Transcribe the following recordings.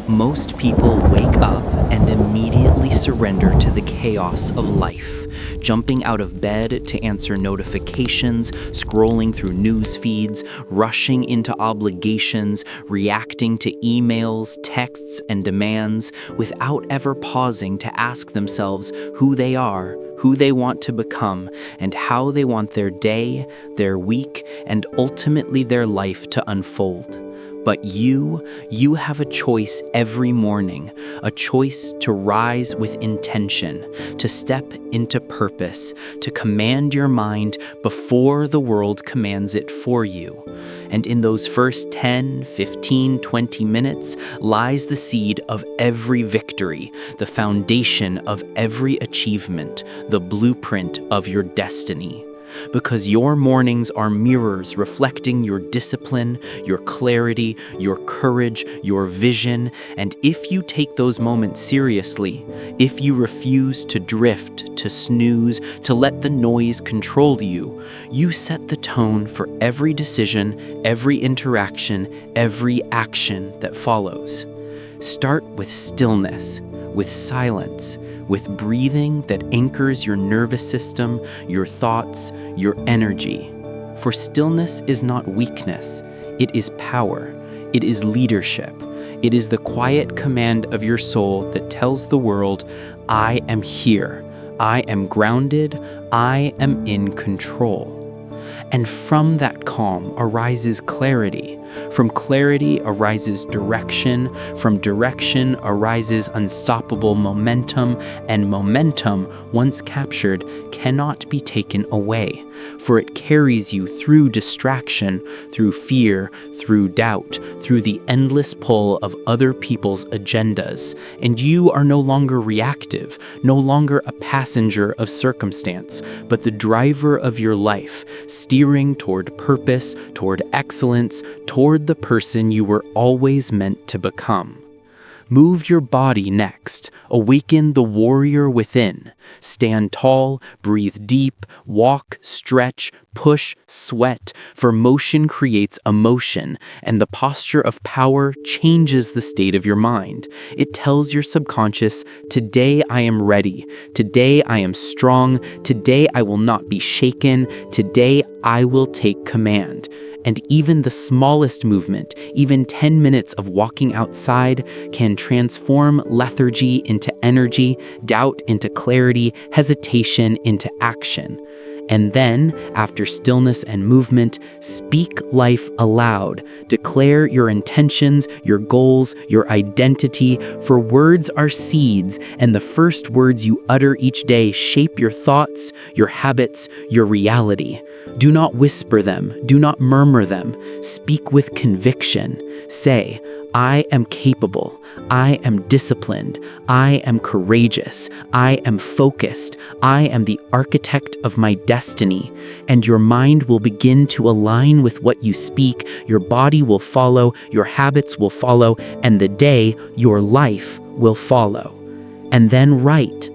Most people wake up and immediately surrender to the chaos of life, jumping out of bed to answer notifications, scrolling through news feeds, rushing into obligations, reacting to emails, texts, and demands, without ever pausing to ask themselves who they are, who they want to become, and how they want their day, their week, and ultimately their life to unfold. But you have a choice every morning, a choice to rise with intention, to step into purpose, to command your mind before the world commands it for you. And in those first 10, 15, 20 minutes lies the seed of every victory, the foundation of every achievement, the blueprint of your destiny. Because your mornings are mirrors reflecting your discipline, your clarity, your courage, your vision, and if you take those moments seriously, if you refuse to drift, to snooze, to let the noise control you, you set the tone for every decision, every interaction, every action that follows. Start with stillness, with silence, with breathing that anchors your nervous system, your thoughts, your energy. For stillness is not weakness, it is power, it is leadership. It is the quiet command of your soul that tells the world, I am here, I am grounded, I am in control. And from that calm arises clarity. From clarity arises direction. From direction arises unstoppable momentum. And momentum, once captured, cannot be taken away. For it carries you through distraction, through fear, through doubt, through the endless pull of other people's agendas. And you are no longer reactive, no longer a passenger of circumstance, but the driver of your life, steering toward purpose, toward excellence, toward the person you were always meant to become. Move your body next. Awaken the warrior within. Stand tall, breathe deep, walk, stretch, push, sweat, for motion creates emotion, and the posture of power changes the state of your mind. It tells your subconscious, today I am ready, today I am strong, today I will not be shaken, today I will take command. And even the smallest movement, even 10 minutes of walking outside, can transform lethargy into energy, doubt into clarity, hesitation into action. And then, after stillness and movement, speak life aloud. Declare your intentions, your goals, your identity, for words are seeds, and the first words you utter each day shape your thoughts, your habits, your reality. Do not whisper them, do not murmur them. Speak with conviction. Say, I am capable, I am disciplined, I am courageous, I am focused, I am the architect of my destiny. And your mind will begin to align with what you speak, your body will follow, your habits will follow, and the day, your life, will follow. And then write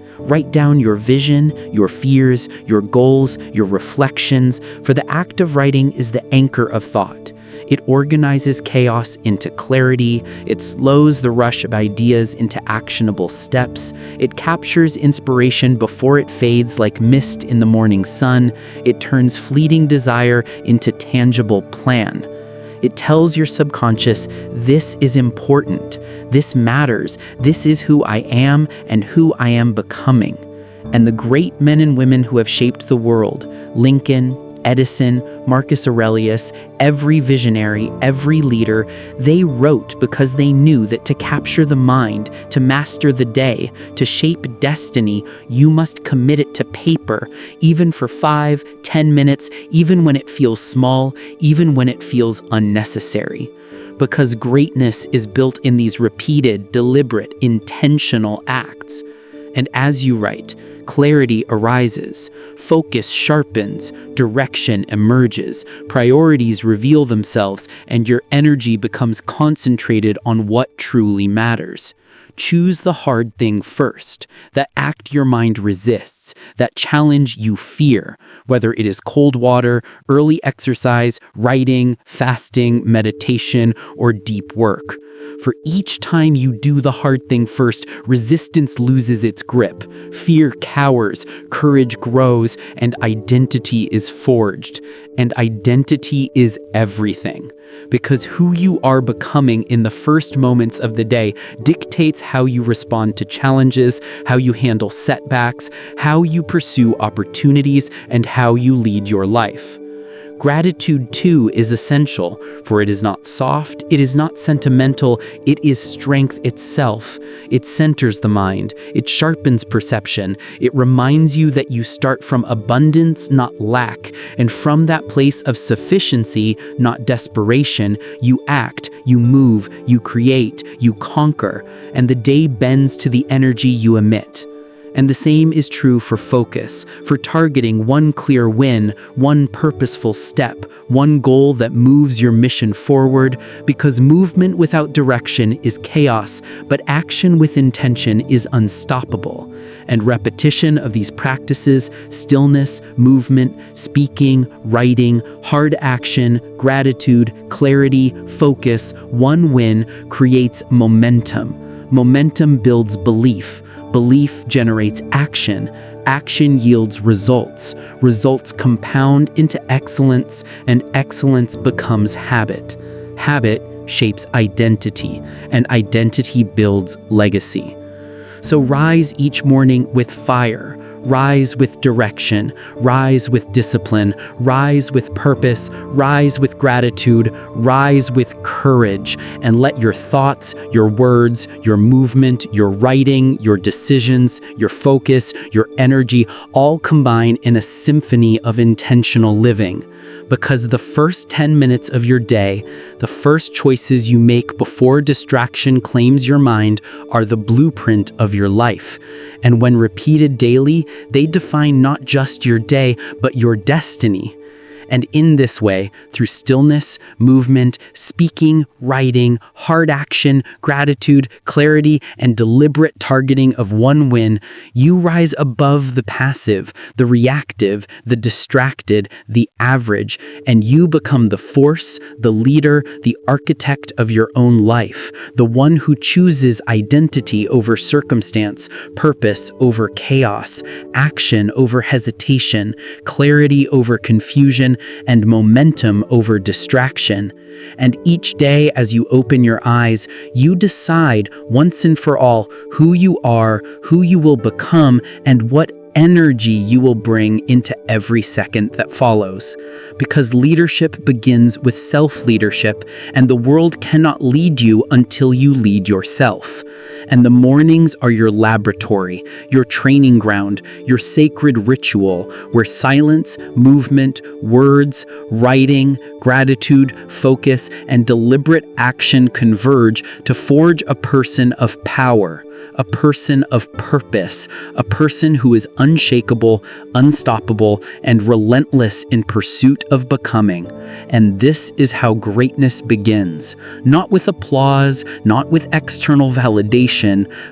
down your vision, your fears, your goals, your reflections, for the act of writing is the anchor of thought. It organizes chaos into clarity. It slows the rush of ideas into actionable steps. It captures inspiration before it fades like mist in the morning sun. It turns fleeting desire into tangible plan. It tells your subconscious, this is important, this matters, this is who I am and who I am becoming. And the great men and women who have shaped the world, Lincoln, Edison, Marcus Aurelius, every visionary, every leader, they wrote because they knew that to capture the mind, to master the day, to shape destiny, you must commit it to paper, even for 5, 10 minutes, even when it feels small, even when it feels unnecessary. Because greatness is built in these repeated, deliberate, intentional acts. And as you write, clarity arises, focus sharpens, direction emerges, priorities reveal themselves, and your energy becomes concentrated on what truly matters. Choose the hard thing first, that act your mind resists, that challenge you fear, whether it is cold water, early exercise, writing, fasting, meditation, or deep work. For each time you do the hard thing first, resistance loses its grip, fear cowers, courage grows, and identity is forged. And identity is everything. Because who you are becoming in the first moments of the day dictates how you respond to challenges, how you handle setbacks, how you pursue opportunities, and how you lead your life. Gratitude, too, is essential, for it is not soft, it is not sentimental, it is strength itself. It centers the mind, it sharpens perception, it reminds you that you start from abundance, not lack, and from that place of sufficiency, not desperation, you act, you move, you create, you conquer, and the day bends to the energy you emit. And the same is true for focus, for targeting one clear win, one purposeful step, one goal that moves your mission forward, because movement without direction is chaos, but action with intention is unstoppable. And repetition of these practices, stillness, movement, speaking, writing, hard action, gratitude, clarity, focus, one win, creates momentum. Momentum builds belief. Belief generates action. Action yields results. Results compound into excellence, and excellence becomes habit. Habit shapes identity, and identity builds legacy. So rise each morning with fire. Rise with direction, rise with discipline, rise with purpose, rise with gratitude, rise with courage, and let your thoughts, your words, your movement, your writing, your decisions, your focus, your energy all combine in a symphony of intentional living. Because the first 10 minutes of your day, the first choices you make before distraction claims your mind, are the blueprint of your life. And when repeated daily, they define not just your day, but your destiny. And in this way, through stillness, movement, speaking, writing, hard action, gratitude, clarity, and deliberate targeting of one win, you rise above the passive, the reactive, the distracted, the average, and you become the force, the leader, the architect of your own life, the one who chooses identity over circumstance, purpose over chaos, action over hesitation, clarity over confusion, and momentum over distraction. And each day as you open your eyes, you decide once and for all who you are, who you will become, and what energy you will bring into every second that follows. Because leadership begins with self-leadership, and the world cannot lead you until you lead yourself. And the mornings are your laboratory, your training ground, your sacred ritual, where silence, movement, words, writing, gratitude, focus, and deliberate action converge to forge a person of power, a person of purpose, a person who is unshakable, unstoppable, and relentless in pursuit of becoming. And this is how greatness begins, not with applause, not with external validation,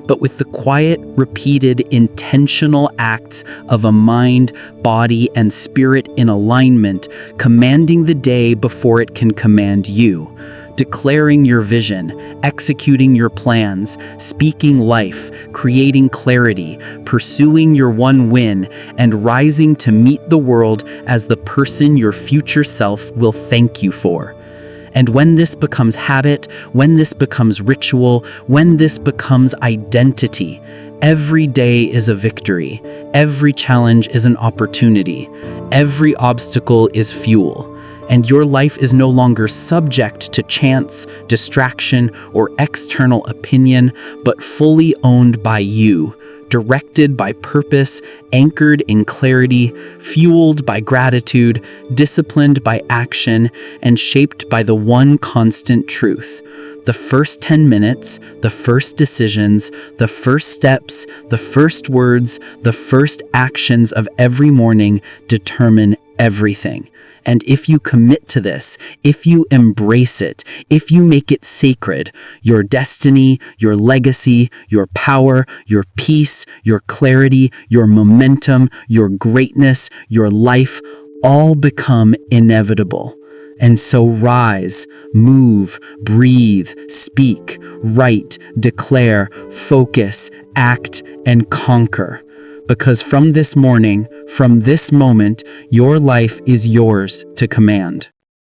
but with the quiet, repeated, intentional acts of a mind, body, and spirit in alignment, commanding the day before it can command you. Declaring your vision, executing your plans, speaking life, creating clarity, pursuing your one win, and rising to meet the world as the person your future self will thank you for. And when this becomes habit, when this becomes ritual, when this becomes identity, every day is a victory, every challenge is an opportunity, every obstacle is fuel. And your life is no longer subject to chance, distraction, or external opinion, but fully owned by you, directed by purpose, anchored in clarity, fueled by gratitude, disciplined by action, and shaped by the one constant truth. The first 10 minutes, the first decisions, the first steps, the first words, the first actions of every morning determine everything. And if you commit to this, if you embrace it, if you make it sacred, your destiny, your legacy, your power, your peace, your clarity, your momentum, your greatness, your life, all become inevitable. And so rise, move, breathe, speak, write, declare, focus, act, and conquer. Because from this morning, from this moment, your life is yours to command.